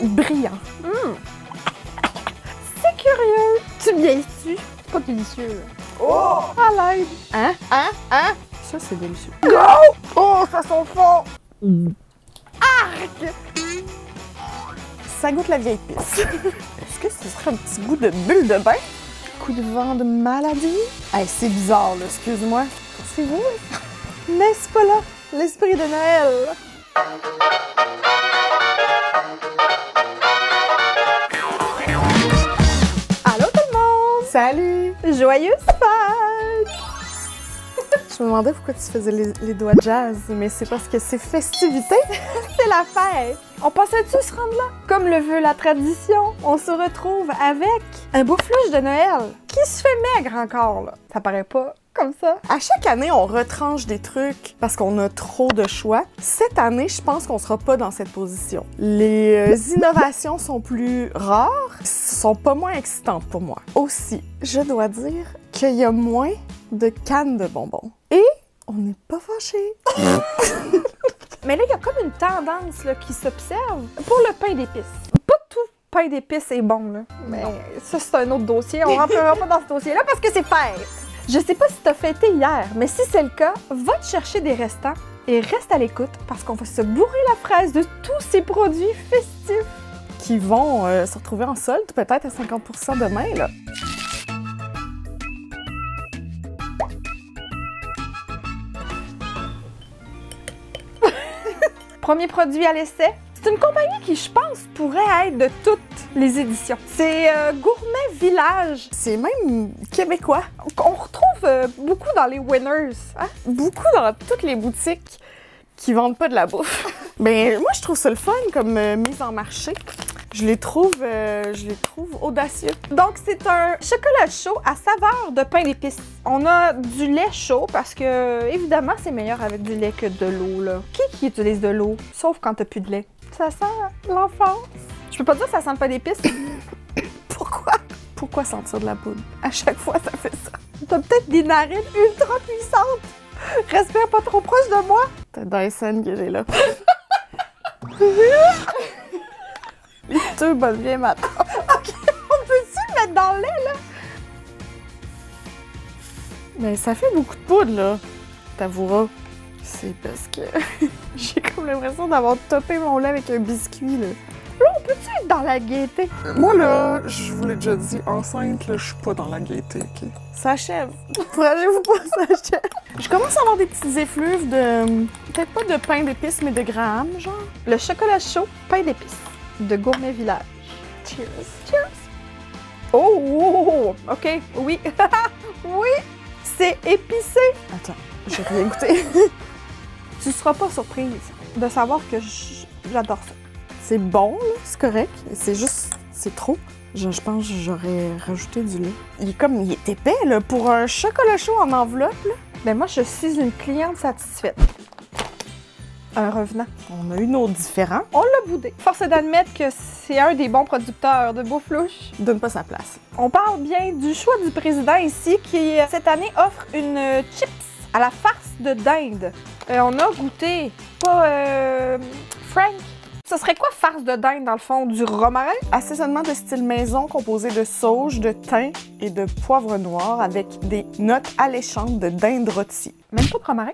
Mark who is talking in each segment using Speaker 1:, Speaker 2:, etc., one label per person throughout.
Speaker 1: Brillant. C'est curieux. Tu me viens dessus. C'est pas délicieux. Oh! À l'aide. Hein?
Speaker 2: Ça, c'est délicieux.
Speaker 1: Go! Oh, ça sent fort. Arc!
Speaker 2: Ça goûte la vieille pisse. Est-ce que ce serait un petit goût de bulle de bain? Coup de vent de maladie? Hey, c'est bizarre, là, excuse-moi.
Speaker 1: C'est vrai? N'est-ce pas là? L'esprit de Noël. Allô tout le monde!
Speaker 2: Salut!
Speaker 1: Joyeuse Pâques!
Speaker 2: Je me demandais pourquoi tu faisais les doigts de jazz, mais c'est parce que c'est festivité.
Speaker 1: C'est la fête! On pensait-tu se rendre là? Comme le veut la tradition, on se retrouve avec un beau fluche de Noël qui se fait maigre encore, là. Ça paraît pas comme ça.
Speaker 2: À chaque année, on retranche des trucs parce qu'on a trop de choix. Cette année, je pense qu'on sera pas dans cette position. Les innovations sont plus rares, sont pas moins excitantes pour moi. Aussi, je dois dire qu'il y a moins de cannes de bonbons. Et on n'est pas fâchés.
Speaker 1: Mais là, il y a comme une tendance là, qui s'observe pour le pain d'épices. Pas tout pain d'épices est bon, là. Mais ça, c'est un autre dossier. On rentrera pas dans ce dossier-là parce que c'est fête. Je sais pas si t'as fêté hier, mais si c'est le cas, va te chercher des restants et reste à l'écoute parce qu'on va se bourrer la fraise de tous ces produits festifs.
Speaker 2: Qui vont se retrouver en solde peut-être à 50% demain, là.
Speaker 1: Premier produit à l'essai. C'est une compagnie qui, je pense, pourrait être de toutes les éditions. C'est Gourmet Village.
Speaker 2: C'est même québécois.
Speaker 1: On retrouve beaucoup dans les winners. Hein?
Speaker 2: Beaucoup dans toutes les boutiques qui vendent pas de la bouffe. Ben moi, je trouve ça le fun comme mise en marché. Je les trouve audacieux.
Speaker 1: Donc, c'est un chocolat chaud à saveur de pain d'épices. On a du lait chaud parce que, évidemment, c'est meilleur avec du lait que de l'eau, là. Qui utilise de l'eau? Sauf quand t'as plus de lait. Ça sent l'enfance. Je peux pas dire que ça sent le pain d'épices.
Speaker 2: Pourquoi? Pourquoi sentir de la poudre? À chaque fois, ça fait ça.
Speaker 1: T'as peut-être des narines ultra puissantes. Respire pas trop proche de moi.
Speaker 2: T'as Dyson que j'ai là. Les deux bonnes vieilles matins.
Speaker 1: OK, on peut-tu le mettre dans le lait, là?
Speaker 2: Mais ça fait beaucoup de poudre, là. T'avoueras. C'est parce que j'ai comme l'impression d'avoir topé mon lait avec un biscuit, là.
Speaker 1: Là, on peut-tu être dans la gaieté?
Speaker 2: Moi, là, je vous l'ai déjà dit, enceinte, là, je suis pas dans la gaieté, OK? Ça achève. Couragez-vous pas, ça achève. Je commence à avoir des petites effluves de... peut-être pas de pain d'épices, mais de Graham, genre.
Speaker 1: Le chocolat chaud, pain d'épices, de Gourmet Village.
Speaker 2: Cheers.
Speaker 1: Cheers! Oh! OK, oui. Oui! C'est épicé!
Speaker 2: Attends, j'ai rien goûté.
Speaker 1: Tu seras pas surprise de savoir que j'adore ça.
Speaker 2: C'est bon, là, c'est correct. C'est juste, c'est trop. Je pense que j'aurais rajouté du lait. Il est épais, là, pour un chocolat chaud en enveloppe, là.
Speaker 1: Ben moi, je suis une cliente satisfaite. Un revenant.
Speaker 2: On a eu nos différents.
Speaker 1: On l'a boudé. Force est d'admettre que c'est un des bons producteurs de beaux flouches.
Speaker 2: Donne pas sa place.
Speaker 1: On parle bien du choix du président ici qui, cette année, offre une chips à la farce de dinde. On a goûté, pas Frank. Ce serait quoi farce de dinde dans le fond? Du romarin?
Speaker 2: Assaisonnement de style maison composé de sauge, de thym et de poivre noir avec des notes alléchantes de dinde rôtie.
Speaker 1: Même pas de romarin?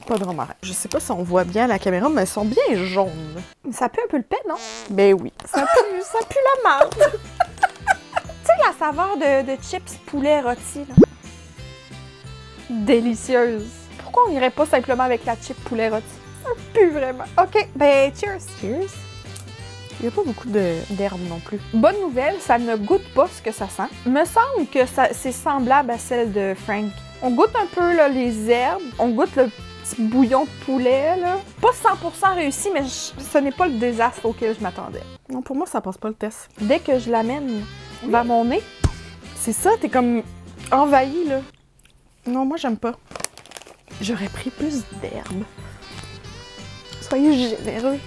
Speaker 2: Pas de romarin. Je sais pas si on voit bien à la caméra, mais elles sont bien jaunes.
Speaker 1: Ça pue un peu le paix, non?
Speaker 2: Ben oui. Ça pue la marde.
Speaker 1: Tu sais, la saveur de chips poulet rôti, là. Délicieuse. Pourquoi on irait pas simplement avec la chip poulet rôti? Ça pue vraiment. OK, ben cheers.
Speaker 2: Cheers. Il y a pas beaucoup d'herbe non plus.
Speaker 1: Bonne nouvelle, ça ne goûte pas ce que ça sent. Me semble que c'est semblable à celle de Frank. On goûte un peu là, les herbes, on goûte le petit bouillon de poulet, là. Pas 100% réussi, mais ce n'est pas le désastre auquel je m'attendais.
Speaker 2: Non, pour moi, ça passe pas le test.
Speaker 1: Dès que je l'amène vers mon nez...
Speaker 2: C'est ça, t'es comme envahi, là. Non, moi, j'aime pas. J'aurais pris plus d'herbe. Soyez généreux.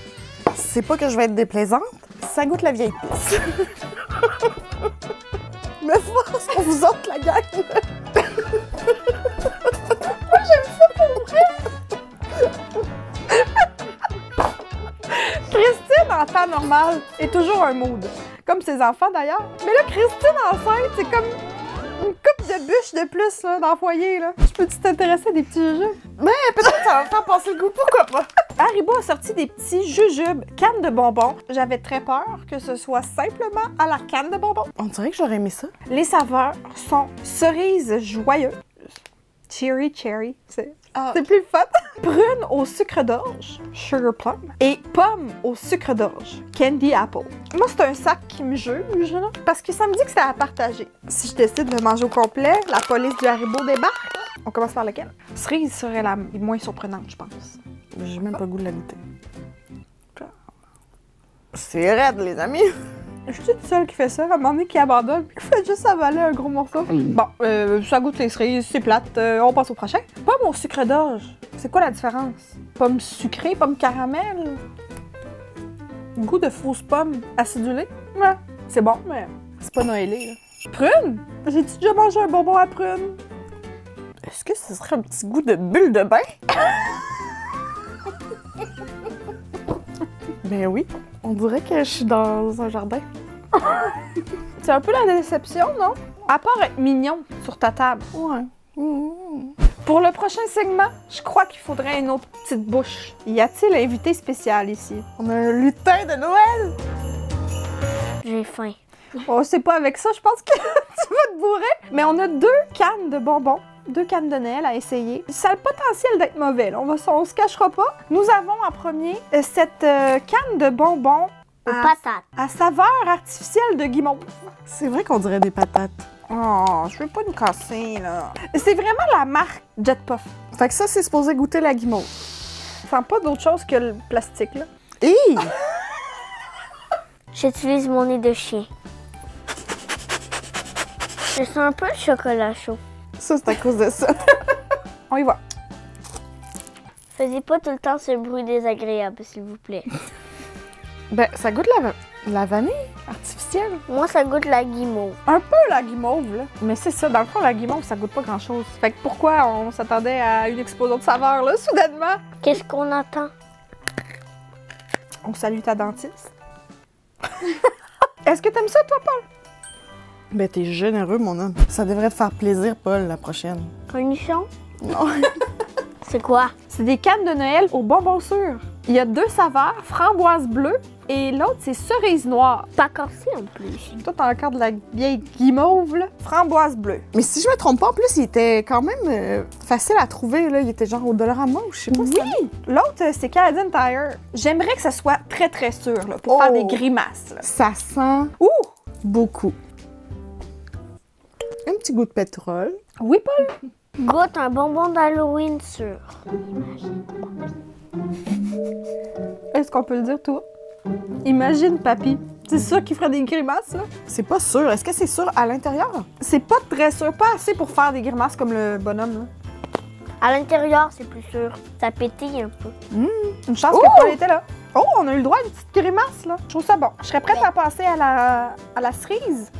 Speaker 2: C'est pas que je vais être déplaisante, ça goûte la vieille pisse. Me force pour vous autres, la gang!
Speaker 1: Moi, j'aime ça pour vrai! Christine en temps normal, est toujours un mood. Comme ses enfants d'ailleurs. Mais là, Christine enceinte, c'est comme une coupe de bûches de plus là, dans le foyer. Là. Je peux-tu t'intéresser à des petits jujubes?
Speaker 2: Mais peut-être que ça va me faire passer le goût, pourquoi pas?
Speaker 1: Haribo a sorti des petits jujubes cannes de bonbons. J'avais très peur que ce soit simplement à la canne de bonbons.
Speaker 2: On dirait que j'aurais aimé ça.
Speaker 1: Les saveurs sont cerise joyeuse, cherry, c'est plus le fun. Prune au sucre d'orge, sugar plum, et pomme au sucre d'orge, candy apple. Moi, c'est un sac qui me juge, là, parce que ça me dit que c'est à partager. Si je décide de manger au complet, la police du Haribo débarque. On commence par lequel? Cerise serait la moins surprenante, je pense.
Speaker 2: J'ai même pas le goût de la goûter. C'est raide, les amis.
Speaker 1: Je suis toute seule qui fait ça, à un moment donné qui abandonne puis qui fait juste avaler un gros morceau. Bon, ça goûte les cerises, c'est plate, on passe au prochain. Pomme au sucre d'orge, c'est quoi la différence? Pomme sucrée, pomme caramel? Goût de fausse pomme acidulée? Ouais, c'est bon, mais
Speaker 2: C'est pas noëlé, là.
Speaker 1: prune? J'ai-tu déjà mangé un bonbon à prune?
Speaker 2: Est-ce que ce serait un petit goût de bulle de bain? Ben oui, on dirait que je suis dans un jardin.
Speaker 1: C'est un peu la déception, non? À part être mignon sur ta table.
Speaker 2: Ouais.
Speaker 1: Pour le prochain segment, je crois qu'il faudrait une autre petite bouche. Y a-t-il un invité spécial ici?
Speaker 2: On a un lutin de Noël!
Speaker 3: J'ai faim.
Speaker 1: Oh, c'est pas avec ça, je pense que tu vas te bourrer. Mais on a 2 cannes de bonbons, 2 cannes de Noël à essayer. Ça a le potentiel d'être mauvais, là. On se cachera pas. Nous avons en premier cette canne de bonbons
Speaker 3: Aux patates.
Speaker 1: à saveur artificielle de guimauve.
Speaker 2: C'est vrai qu'on dirait des patates.
Speaker 1: Oh, je veux pas nous casser, là. C'est vraiment la marque Jet Puff.
Speaker 2: Fait que ça, c'est supposé goûter la guimauve.
Speaker 1: Ça sent pas d'autre chose que le plastique, là.
Speaker 2: Hi!
Speaker 3: J'utilise mon nez de chien. Je sens un peu le chocolat chaud.
Speaker 2: Ça, c'est à cause de ça.
Speaker 1: On y va.
Speaker 3: Faisez pas tout le temps ce bruit désagréable, s'il vous plaît.
Speaker 2: Ben, ça goûte la vanille artificielle.
Speaker 3: Moi, ça goûte la guimauve.
Speaker 1: Un peu la guimauve, là. Mais c'est ça, dans le fond, la guimauve, ça goûte pas grand-chose. Fait que pourquoi on s'attendait à une explosion de saveurs, là, soudainement?
Speaker 3: Qu'est-ce qu'on attend?
Speaker 1: On salue ta dentiste. Est-ce que t'aimes ça, toi, Paul?
Speaker 2: Ben, t'es généreux, mon homme. Ça devrait te faire plaisir, Paul, la prochaine.
Speaker 3: Cornichon?
Speaker 2: Non.
Speaker 3: C'est quoi?
Speaker 1: C'est des cannes de Noël aux bonbons sûrs. Il y a 2 saveurs, framboise bleue et l'autre, c'est cerise noire.
Speaker 3: Pas corsé en plus.
Speaker 1: Toi, t'as encore de la vieille guimauve, là. Framboise bleue.
Speaker 2: Mais si je me trompe pas, en plus, il était quand même facile à trouver, là. Il était genre au Dollarama ou je sais pas.
Speaker 1: Oui! L'autre, c'est Canadian Tire. J'aimerais que ça soit très, très sûr, là, pour faire des grimaces, là.
Speaker 2: Ça sent
Speaker 1: Ouh!
Speaker 2: beaucoup. Un petit goût de pétrole.
Speaker 1: Oui, Paul?
Speaker 3: Goûte un bonbon d'Halloween sûr.
Speaker 1: Est-ce qu'on peut le dire, toi? Imagine, papy. C'est sûr qu'il ferait des grimaces, là.
Speaker 2: C'est pas sûr. Est-ce que c'est sûr à l'intérieur?
Speaker 1: C'est pas très sûr, pas assez pour faire des grimaces comme le bonhomme, là.
Speaker 3: À l'intérieur, c'est plus sûr. Ça pétille un peu.
Speaker 1: Une chance que Paul était là. Oh, on a eu le droit à une petite grimace, là. Je trouve ça bon. Je serais prête à passer à la cerise.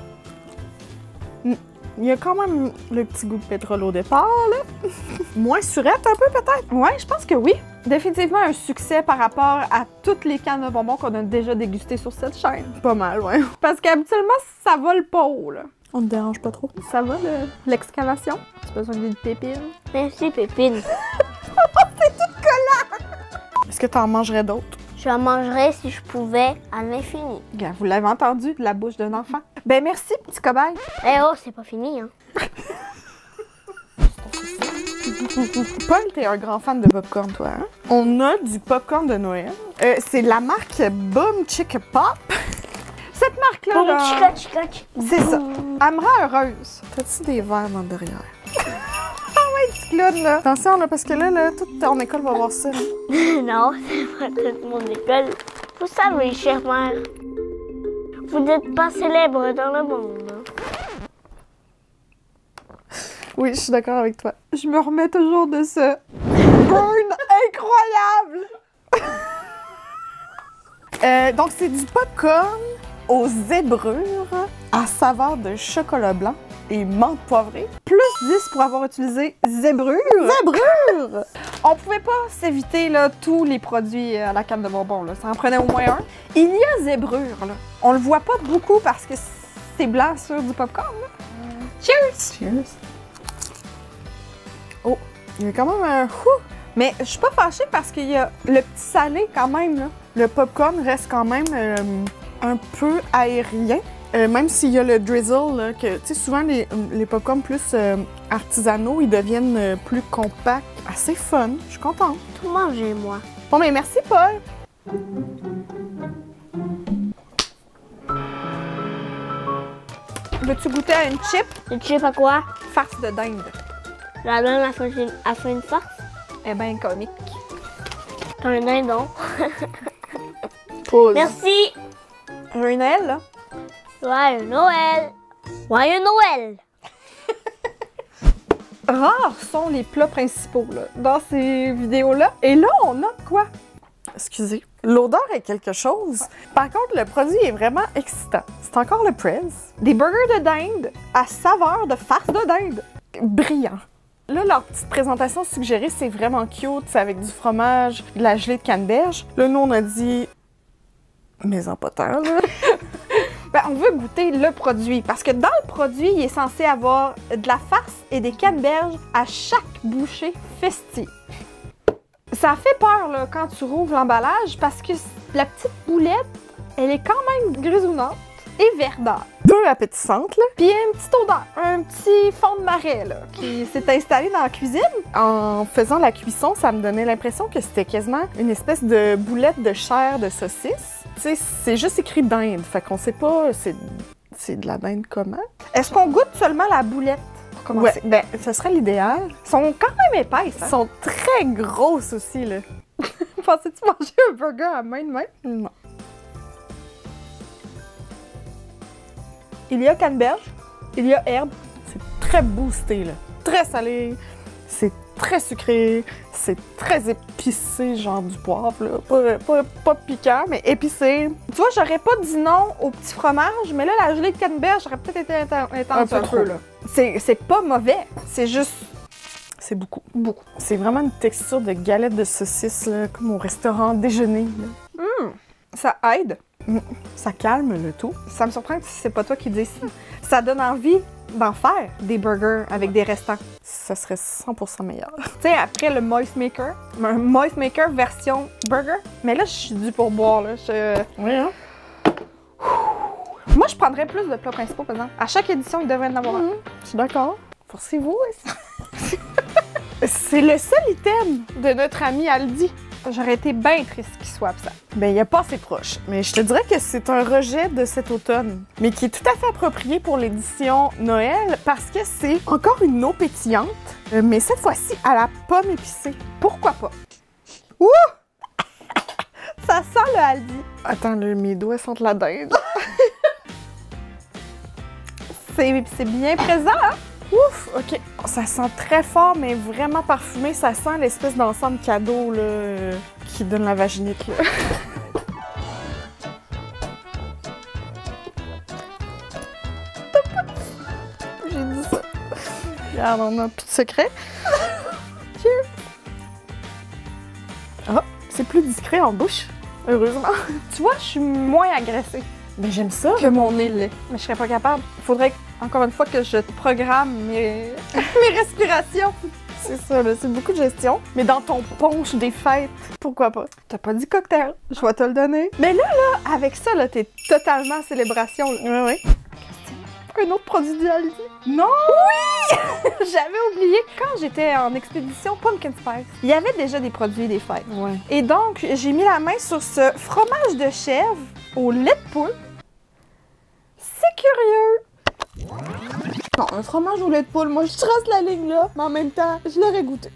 Speaker 2: Il y a quand même le petit goût de pétrole au départ, là. Moins surette un peu, peut-être?
Speaker 1: Ouais, je pense que oui. Définitivement un succès par rapport à toutes les cannes de bonbons qu'on a déjà dégustées sur cette chaîne.
Speaker 2: Pas mal, ouais.
Speaker 1: Parce qu'habituellement, ça vole pas haut, là.
Speaker 2: On te dérange pas trop?
Speaker 1: Ça va, l'excavation? Tu as besoin d'une pépine?
Speaker 3: Merci, Pépine.
Speaker 2: Est-ce que t'en mangerais d'autres?
Speaker 3: Je en mangerais si je pouvais à l'infini.
Speaker 1: Regarde, vous l'avez entendu de la bouche d'un enfant. Ben merci, petit cobaye.
Speaker 3: Eh oh, c'est pas fini, hein.
Speaker 2: Paul, t'es un grand fan de popcorn, toi, hein? On a du popcorn de Noël. C'est la marque Boom Chick Pop.
Speaker 1: Cette marque-là,
Speaker 3: Boum,
Speaker 1: là,
Speaker 3: chica, chica, chica.
Speaker 1: c'est ça. Elle me rend heureuse.
Speaker 2: T'as-tu des verres dans le derrière?
Speaker 1: Petit clown, là.
Speaker 2: Attention, là, parce que là, toute ton école va voir ça. Là.
Speaker 3: Non, c'est pas toute mon école. Vous savez, chère mère, vous n'êtes pas célèbre dans le monde.
Speaker 2: Oui, je suis d'accord avec toi.
Speaker 1: Je me remets toujours de ce burn incroyable.
Speaker 2: Donc, c'est du popcorn aux zébrures à saveur de chocolat blanc et menthe poivrée.
Speaker 1: Plus 10 pour avoir utilisé zébrure.
Speaker 2: Zébrure!
Speaker 1: On pouvait pas s'éviter là, tous les produits à la canne de bonbons. Là. Ça en prenait au moins un. Il y a zébrure. Là. On le voit pas beaucoup parce que c'est blanc sur du popcorn. Là. Cheers!
Speaker 2: Cheers. Oh, il y a quand même un...
Speaker 1: Mais je suis pas fâchée parce qu'il y a le petit salé quand même. Là.
Speaker 2: Le popcorn reste quand même un peu aérien. Même s'il y a le drizzle, là, que tu sais, souvent les popcorns plus artisanaux, ils deviennent plus compacts. Assez fun, je suis contente.
Speaker 3: Tout manger, moi.
Speaker 2: Bon, mais merci, Paul!
Speaker 1: Veux-tu goûter à une chip?
Speaker 3: Et tu sais pas quoi?
Speaker 1: Farce de dinde.
Speaker 3: La donne a fait une farce.
Speaker 1: Eh ben comique.
Speaker 3: T'as un dindon.
Speaker 2: Pause.
Speaker 3: Merci!
Speaker 1: Un Noël, là.
Speaker 3: Joyeux Noël! Joyeux Noël!
Speaker 1: Rares sont les plats principaux là, dans ces vidéos-là. Et là, on a quoi?
Speaker 2: Excusez. L'odeur est quelque chose. Par contre, le produit est vraiment excitant. C'est encore le Prez.
Speaker 1: Des burgers de dinde à saveur de farce de dinde.
Speaker 2: Brillant. Là, leur petite présentation suggérée, c'est vraiment cute. C'est avec du fromage, de la gelée de canneberge. Là, nous, on a dit... Mais en pas tant, là.
Speaker 1: Ben, on veut goûter le produit parce que dans le produit, il est censé avoir de la farce et des canneberges à chaque bouchée festive. Ça fait peur là, quand tu rouvres l'emballage parce que la petite boulette, elle est quand même grisonnante et verdâtre.
Speaker 2: Peu appétissante, là.
Speaker 1: Puis une petite odeur, un petit fond de marais là, qui s'est installé dans la cuisine.
Speaker 2: En faisant la cuisson, ça me donnait l'impression que c'était quasiment une espèce de boulette de chair de saucisse. Tu sais, c'est juste écrit dinde, fait qu'on sait pas c'est de la dinde comment.
Speaker 1: Est-ce qu'on goûte seulement la boulette pour commencer?
Speaker 2: Ouais, ben, ce serait l'idéal.
Speaker 1: Ils sont quand même épaisses.
Speaker 2: Ils
Speaker 1: Hein?
Speaker 2: sont très grosses aussi, là.
Speaker 1: Pensais-tu manger un burger à main de main?
Speaker 2: Non.
Speaker 1: Il y a canneberge, il y a herbe.
Speaker 2: C'est très boosté, là. Très salé, c'est très sucré, c'est très épicé, genre du poivre, là. Pas piquant, mais épicé.
Speaker 1: Tu vois, j'aurais pas dit non au petit fromage, mais là, la gelée de canneberge, j'aurais peut-être été intense
Speaker 2: Un peu trop.
Speaker 1: là. C'est pas mauvais, c'est juste
Speaker 2: C'est beaucoup.
Speaker 1: beaucoup.
Speaker 2: C'est vraiment une texture de galette de saucisse, là, comme au restaurant déjeuner, là.
Speaker 1: Ça aide.
Speaker 2: Ça calme le tout.
Speaker 1: Ça me surprend que c'est pas toi qui dis ça. Ça donne envie d'en faire des burgers avec des restants.
Speaker 2: Ça serait 100% meilleur.
Speaker 1: Tu sais, après le Moist Maker, un Moist Maker version burger. Mais là, je suis due pour boire, là.
Speaker 2: Oui, hein?
Speaker 1: Moi, je prendrais plus de plats principaux, par exemple. À chaque édition, il devrait en avoir un.
Speaker 2: Je suis d'accord. Forcez-vous. C'est le seul item de notre ami Aldi.
Speaker 1: J'aurais été bien triste qu'il soit absent.
Speaker 2: Ben, il a pas assez proche. Mais je te dirais que c'est un rejet de cet automne. Mais qui est tout à fait approprié pour l'édition Noël parce que c'est encore une eau pétillante, mais cette fois-ci à la pomme épicée.
Speaker 1: Pourquoi pas? Ouh! Ça sent le Aldi.
Speaker 2: Attends, là, mes doigts sentent la dinde.
Speaker 1: C'est bien présent, hein?
Speaker 2: Ouf, OK. Ça sent très fort, mais vraiment parfumé. Ça sent l'espèce d'ensemble cadeau, là, qui donne la vaginite, là. J'ai dit ça. Regarde, on a plus de secret. Cheers! Ah, c'est plus discret en bouche, heureusement.
Speaker 1: Tu vois, je suis moins agressée
Speaker 2: Mais j'aime ça.
Speaker 1: que mon nez l'est. Mais je serais pas capable. Il faudrait, encore une fois, que je programme mes respirations.
Speaker 2: C'est ça, là, c'est beaucoup de gestion. Mais dans ton punch des fêtes, pourquoi pas?
Speaker 1: T'as pas dit cocktail, je vais te le donner. Mais là, avec ça, là, t'es totalement en célébration. Là.
Speaker 2: Ouais.
Speaker 1: Un autre produit du Aldi.
Speaker 2: Non!
Speaker 1: Oui! J'avais oublié que quand j'étais en expédition Pumpkin Spice, il y avait déjà des produits des fêtes.
Speaker 2: Ouais.
Speaker 1: Et donc, j'ai mis la main sur ce fromage de chèvre au lait de poule. C'est curieux!
Speaker 2: Non, un fromage au lait de poule, moi je trace la ligne là, mais en même temps, je l'aurais goûté.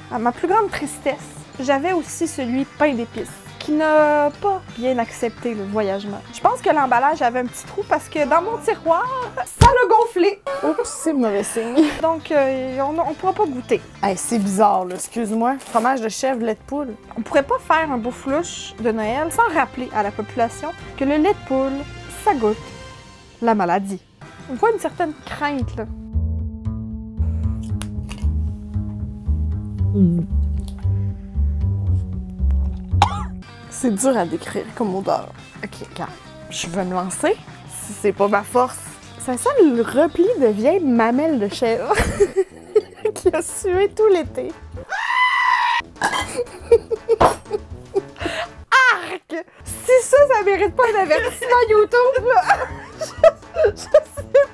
Speaker 1: À ma plus grande tristesse, j'avais aussi celui pain d'épices, qui n'a pas bien accepté le voyagement. Je pense que l'emballage avait un petit trou parce que dans mon tiroir, ça l'a gonflé.
Speaker 2: Oups, c'est mauvais signe.
Speaker 1: Donc, on pourra pas goûter.
Speaker 2: Hey, c'est bizarre là, excuse-moi. Fromage de chèvre, lait de poule.
Speaker 1: On pourrait pas faire un beau flouche de Noël sans rappeler à la population que le lait de poule, ça goûte la maladie. On voit une certaine crainte, là.
Speaker 2: C'est dur à décrire comme odeur. Ok, regarde. Je vais me lancer. Si c'est pas ma force. Ça sent le repli de vieilles mamelles de chèvre qui a sué tout l'été.
Speaker 1: Arc! Si ça mérite pas un avertissement YouTube, là! je sais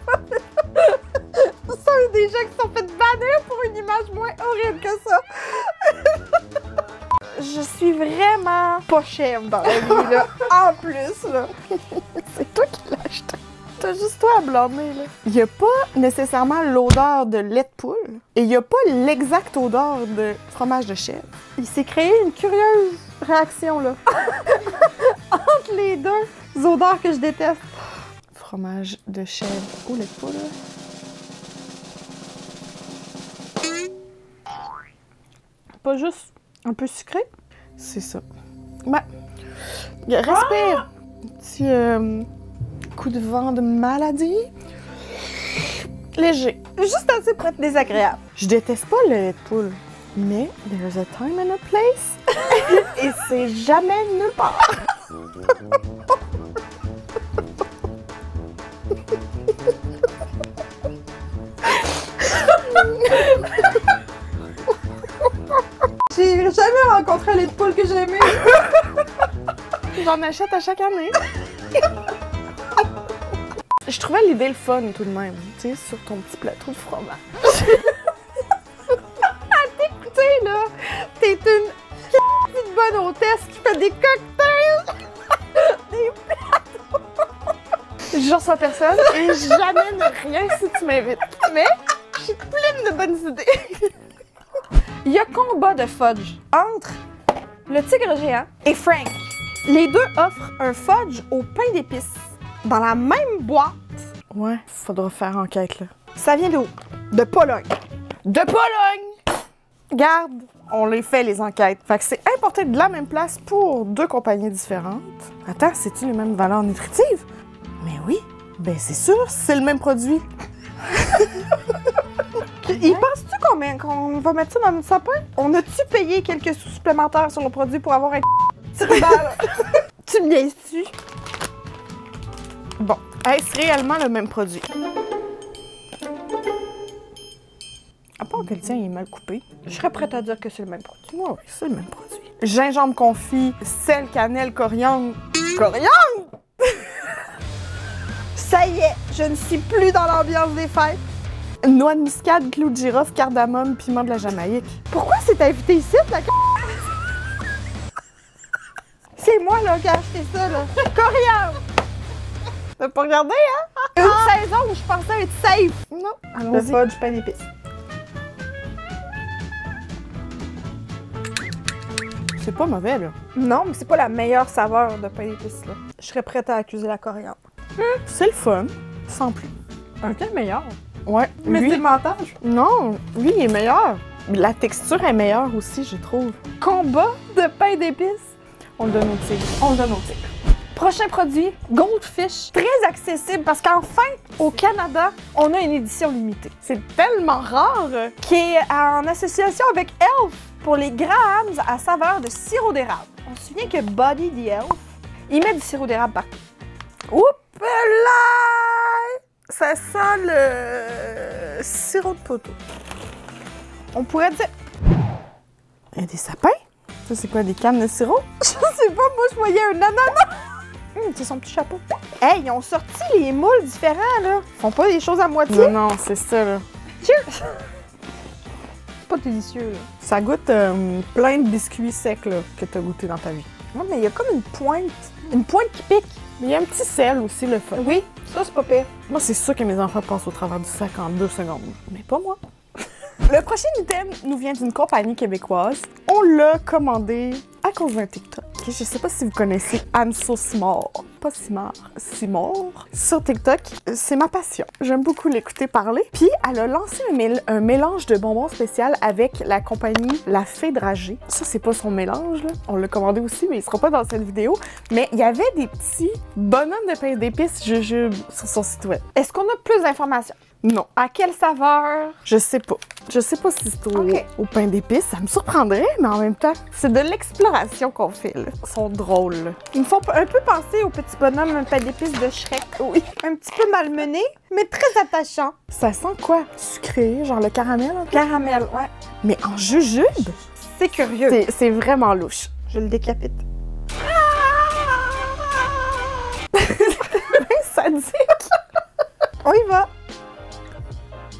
Speaker 1: pas. Ça, il y a des gens qui sont fait bannir pour une image moins horrible que ça. Je suis vraiment pas chèvre dans la vie, là. En plus, là.
Speaker 2: C'est toi qui l'as acheté. T'as juste toi à blâmer, là. Il y a pas nécessairement l'odeur de lait de poule et il y a pas l'exacte odeur de fromage de chèvre.
Speaker 1: Il s'est créé une curieuse réaction, là. Entre les deux odeurs que je déteste.
Speaker 2: Fromage de chèvre ou lait de poule, là.
Speaker 1: Pas juste un peu sucré?
Speaker 2: C'est ça. Ben, respire. Petit coup de vent de maladie. Léger.
Speaker 1: Juste assez pour être désagréable.
Speaker 2: Je déteste pas le lait de poule, mais there's a time and a place. Et c'est jamais nulle part.
Speaker 1: J'ai jamais rencontré un lait de poule que j'aimais.
Speaker 2: J'en achète à chaque année. Je trouvais l'idée le fun tout de même, tu sais, sur ton petit plateau de fromage.
Speaker 1: À t'écouter, là, t'es une petite bonne hôtesse qui fait des cocktails. Des plateaux.
Speaker 2: Je reçois personne et jamais ne rien si tu m'invites. Mais je suis pleine de bonnes idées.
Speaker 1: Il y a combat de fudge entre le tigre géant et Frank. Les deux offrent un fudge au pain d'épices dans la même boîte.
Speaker 2: Ouais, faudra faire enquête, là.
Speaker 1: Ça vient d'où? De Pologne.
Speaker 2: De Pologne! Garde, on les fait, les enquêtes. Fait que c'est importé de la même place pour deux compagnies différentes. Attends, c'est-tu les mêmes valeurs nutritives? Mais oui, ben c'est sûr, c'est le même produit.
Speaker 1: Y penses-tu qu'on va mettre ça dans notre sapin? On a-tu payé quelques sous supplémentaires sur le produit pour avoir un tribal? Tu me niaises-tu?
Speaker 2: Bon, est-ce réellement le même produit? À part que le tien il est mal coupé.
Speaker 1: Je serais prête à dire que c'est le même produit.
Speaker 2: Ouais, oui, c'est le même produit. Gingembre confit, sel, cannelle, coriandre. Coriandre?
Speaker 1: Ça y est, je ne suis plus dans l'ambiance des fêtes.
Speaker 2: Noix de muscade, clou de girofle, cardamome, piment de la Jamaïque.
Speaker 1: Pourquoi c'est invité ici, la C'est moi, là, qui ai acheté ça, là. Coriandre!
Speaker 2: T'as pas regardé, hein?
Speaker 1: Une saison où je pensais être safe.
Speaker 2: Non.
Speaker 1: Le
Speaker 2: Allons-y.
Speaker 1: fudge pain d'épices.
Speaker 2: C'est pas mauvais, là.
Speaker 1: Non, mais c'est pas la meilleure saveur de pain d'épices, là. Je serais prête à accuser la coriandre.
Speaker 2: C'est le fun, sans plus.
Speaker 1: Ok, meilleur.
Speaker 2: Ouais.
Speaker 1: Mais
Speaker 2: lui-
Speaker 1: c'est le montage.
Speaker 2: Non, lui, il est meilleur. La texture est meilleure aussi, je trouve.
Speaker 1: Combat de pain d'épices.
Speaker 2: On le donne au tigre.
Speaker 1: On le donne au tigre. Prochain produit, Goldfish. Très accessible parce qu'enfin, au Canada, on a une édition limitée
Speaker 2: C'est tellement rare.
Speaker 1: qui est en association avec Elf pour les Grahams à saveur de sirop d'érable. On se souvient que Buddy the Elf, il met du sirop d'érable partout.
Speaker 2: Oups là! Ça sent le sirop de poteau.
Speaker 1: On pourrait dire...
Speaker 2: Il y a des sapins? Ça, c'est quoi, des cannes de sirop?
Speaker 1: Je sais pas, moi, je voyais un ananas. C'est son petit chapeau. Hey, ils ont sorti les moules différents, là. Ils font pas des choses à moitié.
Speaker 2: Non, c'est ça, là.
Speaker 1: Cheers! C'est pas délicieux, là.
Speaker 2: Ça goûte plein de biscuits secs, là, que t'as goûté dans ta vie.
Speaker 1: Non, mais il y a comme une pointe. Une pointe qui pique.
Speaker 2: Mais il y a un petit sel aussi, le fun.
Speaker 1: Oui, ça, c'est pas pire.
Speaker 2: Moi, c'est sûr que mes enfants passent au travers du sac en 2 secondes. Mais pas moi. Le prochain item nous vient d'une compagnie québécoise. On l'a commandé à cause d'un TikTok. Je sais pas si vous connaissez I'm So Small. Pas Simard, Simard. Sur TikTok, c'est ma passion. J'aime beaucoup l'écouter parler. Puis, elle a lancé un mélange de bonbons spécial avec la compagnie La Fée Dragée. Ça, c'est pas son mélange, là. On l'a commandé aussi, mais il sera pas dans cette vidéo. Mais il y avait des petits bonhommes de pain d'épices jujubes sur son site web.
Speaker 1: Est-ce qu'on a plus d'informations?
Speaker 2: Non.
Speaker 1: À quelle saveur?
Speaker 2: Je sais pas. Je sais pas si c'est
Speaker 1: Ok.
Speaker 2: au pain d'épices. Ça me surprendrait, mais en même temps, c'est de l'exploration qu'on fait, là. Ils sont drôles, là.
Speaker 1: Ils me font un peu penser au petit bonhomme un pain d'épices de Shrek. Oui. Un petit peu malmené, mais très attachant.
Speaker 2: Ça sent quoi? Sucré, genre le caramel, un peu?
Speaker 1: Caramel, ouais.
Speaker 2: Mais en jujube?
Speaker 1: C'est curieux.
Speaker 2: C'est vraiment louche.
Speaker 1: Je le décapite.
Speaker 2: Sadique!
Speaker 1: On y va.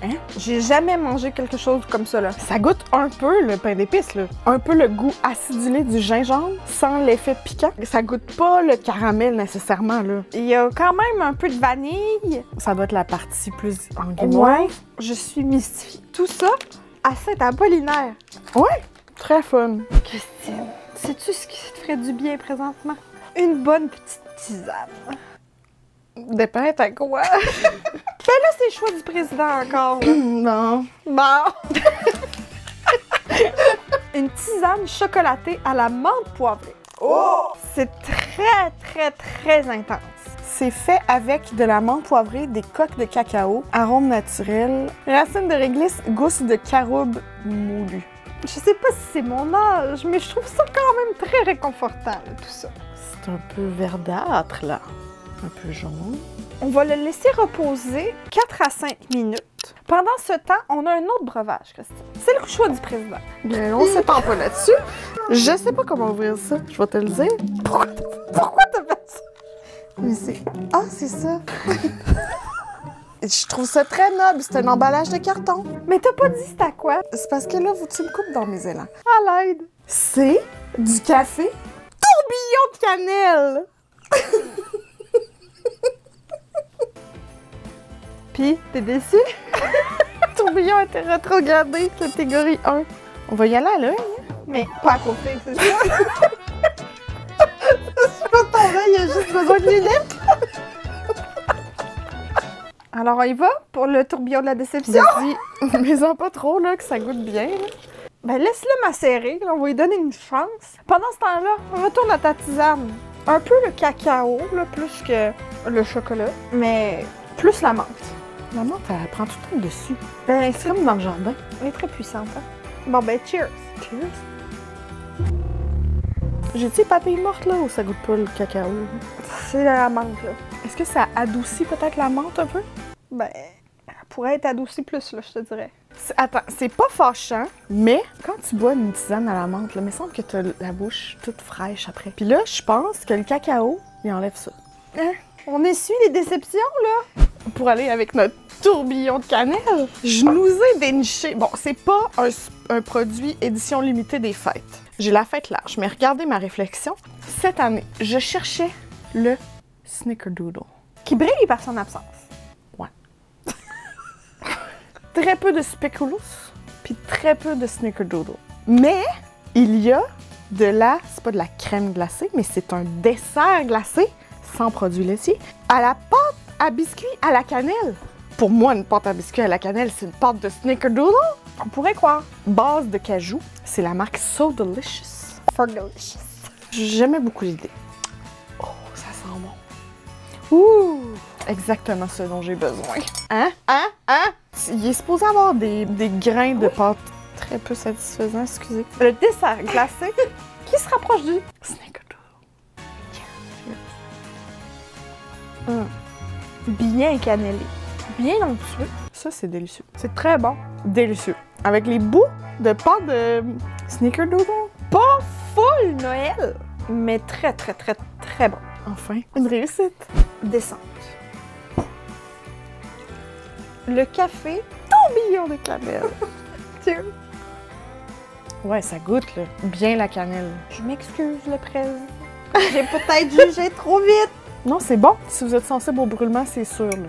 Speaker 2: Hein?
Speaker 1: J'ai jamais mangé quelque chose comme ça, là.
Speaker 2: Ça goûte un peu le pain d'épices, là. Un peu le goût acidulé du gingembre, sans l'effet piquant. Ça goûte pas le caramel nécessairement, là.
Speaker 1: Il y a quand même un peu de vanille.
Speaker 2: Ça doit être la partie plus en guillemets.
Speaker 1: Ouais. Je suis mystifiée. Tout ça à Saint-Apollinaire.
Speaker 2: Ouais, très fun.
Speaker 1: Christine, sais-tu ce qui te ferait du bien présentement? Une bonne petite tisane.
Speaker 2: Dépend à quoi?
Speaker 1: Ben là, c'est le choix du président encore. Là.
Speaker 2: Non.
Speaker 1: Bon. Une tisane chocolatée à la menthe poivrée. Oh! C'est très, très, très intense.
Speaker 2: C'est fait avec de la menthe poivrée, des coques de cacao, arômes naturels, racines de réglisse, gousses de caroube moulu.
Speaker 1: Je sais pas si c'est mon âge, mais je trouve ça quand même très réconfortant, là, tout ça.
Speaker 2: C'est un peu verdâtre, là. Un peu jaune.
Speaker 1: On va le laisser reposer 4 à 5 minutes. Pendant ce temps, on a un autre breuvage, Christine. C'est le choix du président.
Speaker 2: Bien, on s'étend pas là-dessus. Je sais pas comment ouvrir ça. Je vais te le dire.
Speaker 1: Pourquoi t'as fait ça?
Speaker 2: Mais c'est... Ah, c'est ça. Je trouve ça très noble. C'est un emballage de carton.
Speaker 1: Mais t'as pas dit c'était à quoi?
Speaker 2: C'est parce que là, tu me coupes dans mes élans.
Speaker 1: À l'aide.
Speaker 2: C'est du café tourbillon de cannelle.
Speaker 1: Pis, t'es déçu?
Speaker 2: Tourbillon était rétrogradé, catégorie 1. On va y aller à l'œil.
Speaker 1: Mais pas à côté, c'est ça? C'est pas ton œil, il a juste besoin de lunettes. Alors, on y va pour le tourbillon de la déception?
Speaker 2: Vas-y, mais en pas trop, là, que ça goûte bien. Là.
Speaker 1: Ben, laisse-le macérer, là, on va lui donner une chance. Pendant ce temps-là, retourne à ta tisane. Un peu le cacao, là, plus que le chocolat, mais plus la menthe.
Speaker 2: La menthe, elle prend tout le temps dessus.
Speaker 1: Ben,
Speaker 2: C'est comme dans le jardin.
Speaker 1: elle est très puissante, hein? Bon, ben, cheers!
Speaker 2: Cheers. J'ai-tu les papilles mortes, là, ou ça goûte pas le cacao?
Speaker 1: C'est la menthe, là.
Speaker 2: Est-ce que ça adoucit peut-être la menthe un peu?
Speaker 1: Ben, elle pourrait être adoucie plus, là, je te dirais.
Speaker 2: Attends, c'est pas fâchant, mais quand tu bois une tisane à la menthe, là, il me semble que t'as la bouche toute fraîche après. Puis là, je pense que le cacao, il enlève ça.
Speaker 1: Hein? On essuie les déceptions, là?
Speaker 2: Pour aller avec notre tourbillon de cannelle, je nous ai déniché. Bon, c'est pas un produit édition limitée des fêtes. J'ai la fête large, mais regardez ma réflexion. Cette année, je cherchais le Snickerdoodle.
Speaker 1: Qui brille par son absence.
Speaker 2: Ouais. Très peu de speculoos, puis très peu de Snickerdoodle. Mais il y a de la, c'est pas de la crème glacée, mais c'est un dessert glacé sans produits laitiers à la pâte à biscuits à la cannelle. Pour moi, une pâte à biscuits à la cannelle, c'est une pâte de Snickerdoodle.
Speaker 1: On pourrait croire.
Speaker 2: Base de cajou. C'est la marque So Delicious.
Speaker 1: For delicious.
Speaker 2: J'aimais beaucoup l'idée. Oh, ça sent bon. Ouh! Exactement ce dont j'ai besoin. Hein? Il est supposé avoir des grains de pâte très peu satisfaisants, excusez.
Speaker 1: Le dessert glacé qui se rapproche du
Speaker 2: Snickerdoodle.
Speaker 1: bien cannelé, bien onctueux.
Speaker 2: Ça, c'est délicieux.
Speaker 1: C'est très bon.
Speaker 2: Délicieux. Avec les bouts de pâte de Snickerdoodle.
Speaker 1: Pas full Noël, mais très, très, très, très bon.
Speaker 2: Enfin, une réussite.
Speaker 1: Descente. Le café,
Speaker 2: Tourbillon de cannelle.
Speaker 1: Cheers.
Speaker 2: Ouais, ça goûte, là. Bien la cannelle.
Speaker 1: Je m'excuse, le président. J'ai peut-être jugé trop vite.
Speaker 2: Non, c'est bon. Si vous êtes sensible au brûlement, c'est sûr, là.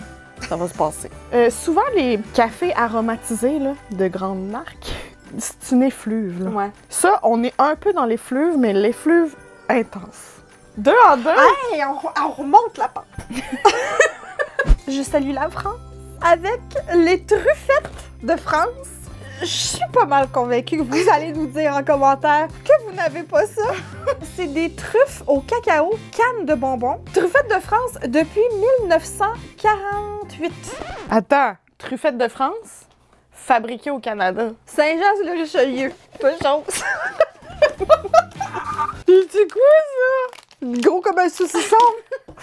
Speaker 2: Ça va se passer. Souvent, les cafés aromatisés, là, de grandes marques, c'est une effluve, là.
Speaker 1: Ouais.
Speaker 2: Ça, on est un peu dans l'effluve, mais l'effluve intense. 2 en 2.
Speaker 1: Hey, on remonte la pente. Je salue la France. Avec les truffettes de France, je suis pas mal convaincue que vous allez nous dire en commentaire que vous n'avez pas ça. C'est des truffes au cacao, canne de bonbons. Truffettes de France depuis 1948.
Speaker 2: Attends, Truffette de France, fabriquée au Canada.
Speaker 1: Saint-Jean-sur-le-Richelieu. Pas de chance.
Speaker 2: C'est quoi ça?
Speaker 1: Gros comme un saucisson.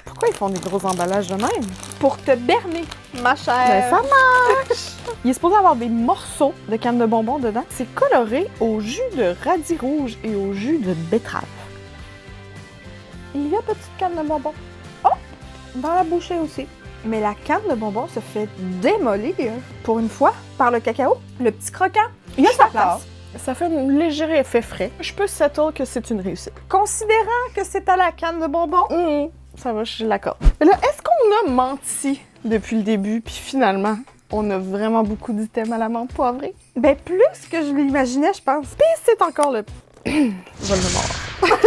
Speaker 2: Pourquoi ils font des gros emballages de même?
Speaker 1: Pour te berner, ma chère.
Speaker 2: Ben, ça marche! Il est supposé avoir des morceaux de canne de bonbons dedans. C'est coloré au jus de radis rouge et au jus de betterave.
Speaker 1: Il y a petite canne de bonbons. Oh! Dans la bouchée aussi. Mais la canne de bonbons se fait démolir, pour une fois, par le cacao. Le petit croquant. Il y a sa place.
Speaker 2: Ça fait un léger effet frais. Je peux settle que c'est une réussite.
Speaker 1: Considérant que c'est à la canne de bonbons,
Speaker 2: Ça va, je l'accorde. Mais là, est-ce qu'on a menti depuis le début, puis finalement, on a vraiment beaucoup d'items à la menthe poivrée?
Speaker 1: ben plus que je l'imaginais, je pense.
Speaker 2: Puis c'est encore le... vol de mort.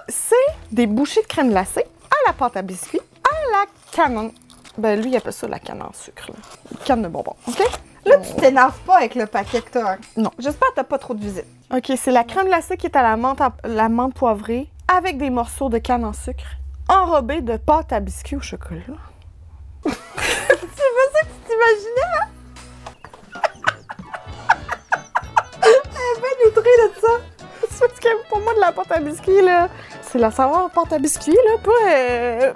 Speaker 2: C'est des bouchées de crème glacée à la pâte à biscuits, à la canne... Ben lui, il appelle ça la canne en sucre, là. Canne de bonbons, OK?
Speaker 1: Là, tu t'énerves pas avec le paquet que t'as.
Speaker 2: Non.
Speaker 1: J'espère que t'as pas trop de visites.
Speaker 2: OK, c'est la crème glacée qui est à la menthe poivrée avec des morceaux de canne en sucre enrobés de pâte à biscuits au chocolat.
Speaker 1: C'est pas ça que tu t'imaginais, hein? Elle est bien outrée de ça.
Speaker 2: C'est parce que pour moi, de la pâte à biscuits, là, c'est la saveur pâte à biscuits, là, pas...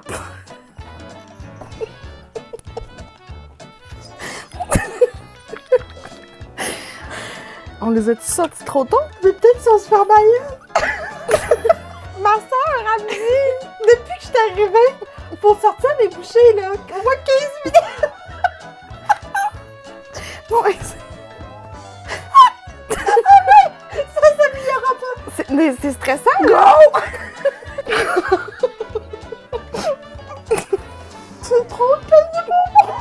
Speaker 2: On les a-tu sortis trop tôt?
Speaker 1: Mais peut-être si on se fait mailler. Ma soeur a dit, depuis que je suis arrivée, faut sortir des bouchées, là. Au moins 15 minutes.
Speaker 2: Ouais,
Speaker 1: Ça s'améliorera pas.
Speaker 2: c'est stressant,
Speaker 1: Go! C'est trop de canne de bonbons.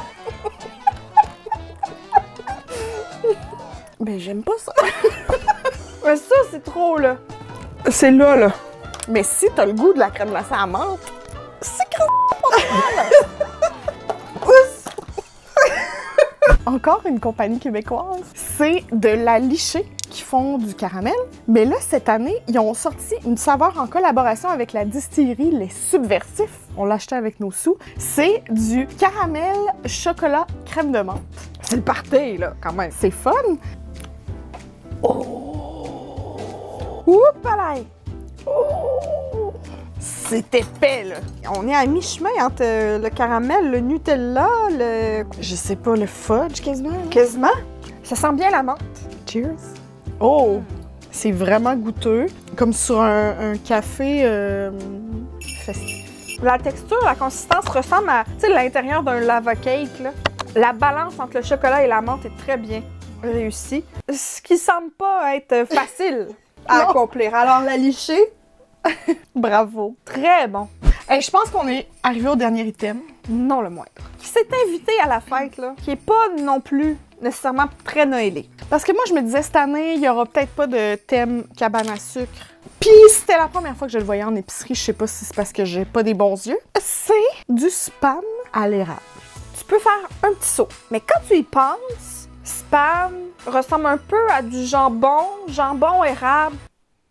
Speaker 2: Ben, j'aime pas ça.
Speaker 1: Mais ça, c'est trop, là.
Speaker 2: C'est là. Mais si t'as le goût de la crème glacée à menthe, c'est encore une compagnie québécoise. C'est de la lichée qui font du caramel. Mais là, cette année, ils ont sorti une saveur en collaboration avec la distillerie Les Subversifs. On l'a acheté avec nos sous. C'est du caramel, chocolat, crème de menthe.
Speaker 1: C'est le party, là, quand même.
Speaker 2: C'est fun.
Speaker 1: Oups, palais.
Speaker 2: C'est épais, là.
Speaker 1: On est à mi-chemin entre le caramel, le Nutella, le...
Speaker 2: Je sais pas, le fudge quasiment. Là.
Speaker 1: Quasiment. Ça sent bien la menthe.
Speaker 2: Cheers. Oh! C'est vraiment goûteux. Comme sur un café festif.
Speaker 1: La texture, la consistance ressemble à, tu sais, l'intérieur d'un lava cake, là. La balance entre le chocolat et la menthe est très bien réussie. Ce qui semble pas être facile à accomplir. Alors, la lichée,
Speaker 2: Bravo.
Speaker 1: très bon.
Speaker 2: Hey, je pense qu'on est arrivé au dernier item.
Speaker 1: Non le moindre. Qui s'est invité à la fête, là, qui est pas non plus nécessairement très noëlé.
Speaker 2: Parce que moi, je me disais, cette année, il y aura peut-être pas de thème cabane à sucre. Puis, c'était la première fois que je le voyais en épicerie. Je sais pas si c'est parce que j'ai pas des bons yeux. C'est du spam à l'érable.
Speaker 1: Tu peux faire un petit saut. Mais quand tu y penses, spam ressemble un peu à du jambon érable.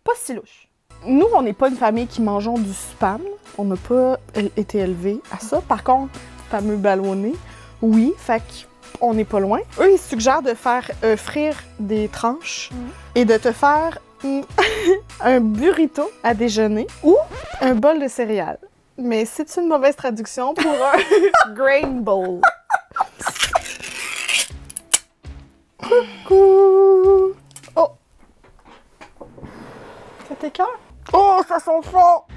Speaker 1: Pas si louche.
Speaker 2: Nous, on n'est pas une famille qui mangeons du spam. On n'a pas été élevés à ça. Par contre, fameux ballonné, oui, fait qu'on n'est pas loin. Eux, ils suggèrent de faire frire des tranches et de te faire un burrito à déjeuner ou un bol de céréales. Mais c'est une mauvaise traduction pour un grain bowl. Coucou! Oh! Ça t'écoeure? Oh, ça sent fort!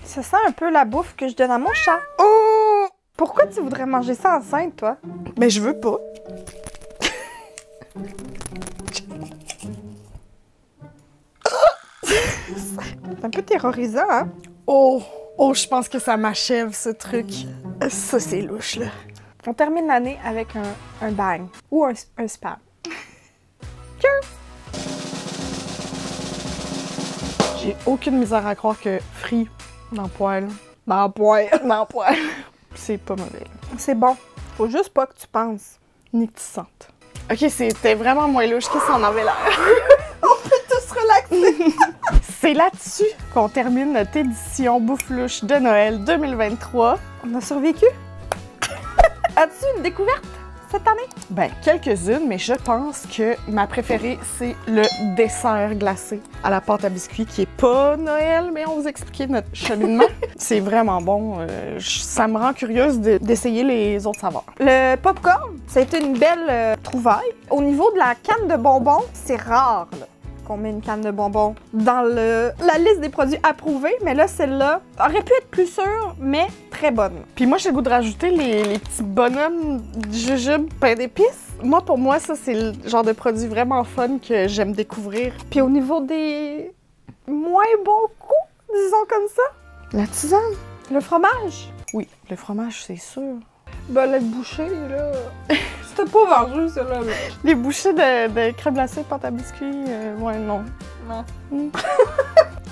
Speaker 1: Ça sent un peu la bouffe que je donne à mon chat.
Speaker 2: Oh!
Speaker 1: Pourquoi tu voudrais manger ça enceinte, toi?
Speaker 2: Mais je veux pas.
Speaker 1: C'est un peu terrorisant, hein?
Speaker 2: Oh! Oh, je pense que ça m'achève, ce truc. Ça, c'est louche, là.
Speaker 1: On termine l'année avec un bang ou un spam. Cheers!
Speaker 2: J'ai aucune misère à croire que frit dans le poêle.
Speaker 1: Dans le poêle.
Speaker 2: Dans le poêle. C'est pas mauvais.
Speaker 1: C'est bon. Faut juste pas que tu penses.
Speaker 2: Ni que tu sentes. Ok, c'était vraiment moins louche que ça en avait l'air.
Speaker 1: On peut tous relaxer.
Speaker 2: C'est là-dessus qu'on termine notre édition Bouffe louche de Noël 2023.
Speaker 1: On a survécu? As-tu une découverte cette année?
Speaker 2: Ben, quelques-unes, mais je pense que ma préférée, c'est le dessert glacé à la pâte à biscuits, qui est pas Noël, mais on va vous expliquer notre cheminement. C'est vraiment bon. Ça me rend curieuse d'essayer les autres saveurs.
Speaker 1: Le popcorn, ça a été une belle trouvaille. Au niveau de la canne de bonbons, c'est rare là, qu'on met une canne de bonbons dans la liste des produits approuvés, mais là, celle-là aurait pu être plus sûre, mais très bonne.
Speaker 2: Puis moi, j'ai le goût de rajouter les petits bonhommes jujubes pain d'épices. Moi, pour moi, ça, c'est le genre de produit vraiment fun que j'aime découvrir.
Speaker 1: Puis au niveau des moins bons goûts, disons comme ça,
Speaker 2: La tisane?
Speaker 1: le fromage.
Speaker 2: Oui, le fromage, c'est sûr.
Speaker 1: Ben, le boucher, là, c'était pas vendu, celle-là. Là.
Speaker 2: Les bouchées de crème glacée, pâte à biscuits, ouais, non.
Speaker 1: Non.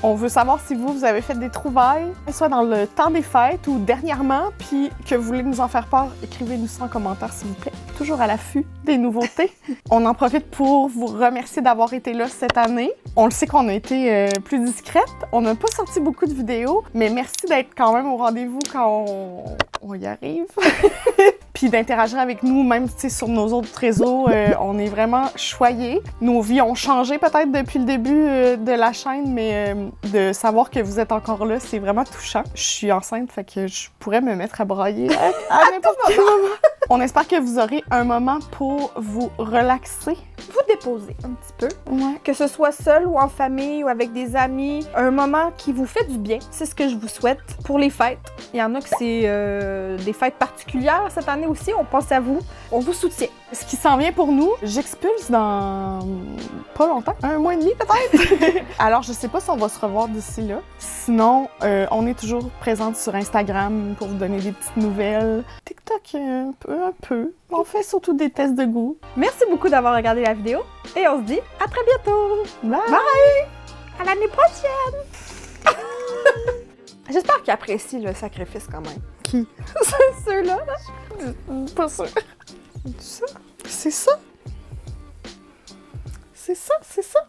Speaker 2: On veut savoir si vous avez fait des trouvailles, soit dans le temps des fêtes ou dernièrement, puis que vous voulez nous en faire part, écrivez-nous ça en commentaire, s'il vous plaît. Toujours à l'affût des nouveautés. On en profite pour vous remercier d'avoir été là cette année. On le sait qu'on a été plus discrète. On n'a pas sorti beaucoup de vidéos, mais merci d'être quand même au rendez-vous quand on y arrive. Puis d'interagir avec nous, même sur nos autres réseaux. On est vraiment choyés. Nos vies ont changé peut-être depuis le début de la chaîne, mais de savoir que vous êtes encore là, c'est vraiment touchant. Je suis enceinte, fait que je pourrais me mettre à brailler à n'importe quel moment. On espère que vous aurez un moment pour vous relaxer.
Speaker 1: Vous déposez un petit peu,
Speaker 2: Ouais.
Speaker 1: que ce soit seul ou en famille ou avec des amis, un moment qui vous fait du bien. C'est ce que je vous souhaite pour les fêtes. Il y en a que c'est des fêtes particulières cette année aussi. On pense à vous, on vous soutient.
Speaker 2: Ce qui s'en vient pour nous, j'expulse dans pas longtemps, 1 mois et demi peut-être. Alors je sais pas si on va se revoir d'ici là. Sinon, on est toujours présente sur Instagram pour vous donner des petites nouvelles. TikTok un peu. On fait surtout des tests de goût.
Speaker 1: Merci beaucoup d'avoir regardé la vidéo et on se dit à très bientôt.
Speaker 2: Bye!
Speaker 1: À l'année prochaine. J'espère qu'ils apprécient le sacrifice quand même.
Speaker 2: Qui?
Speaker 1: C'est ceux-là.
Speaker 2: Pas sûr. C'est ça? C'est ça? C'est ça?